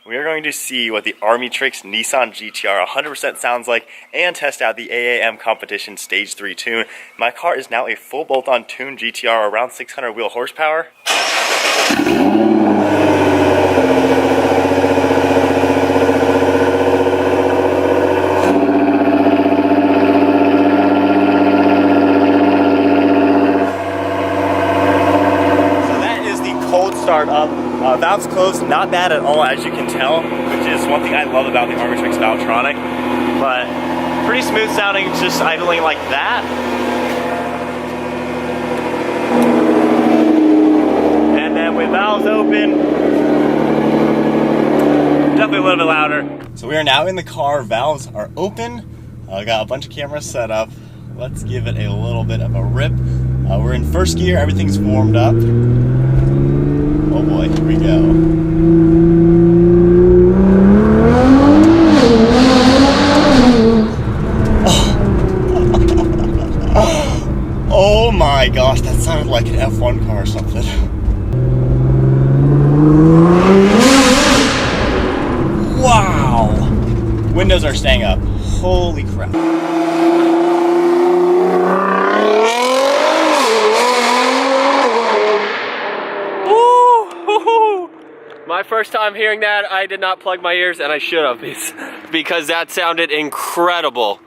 we are going to see what the Armytrix Nissan GTR 100% sounds like and test out the AAM competition Stage 3 tune. My car is now a full bolt-on tuned GTR around 600 wheel horsepower. Start up. Valves closed, not bad at all, as you can tell, which is one thing I love about the Armytrix Valvetronic. But pretty smooth sounding, just idling like that. And then with valves open, definitely a little bit louder. So we are now in the car. Valves are open. Got a bunch of cameras set up. Let's give it a little bit of a rip. We're in first gear. Everything's warmed up. Oh boy, here we go. Oh my gosh, that sounded like an F1 car or something. Wow! Windows are staying up. Holy crap. My first time hearing that, I did not plug my ears, and I should have, because that sounded incredible.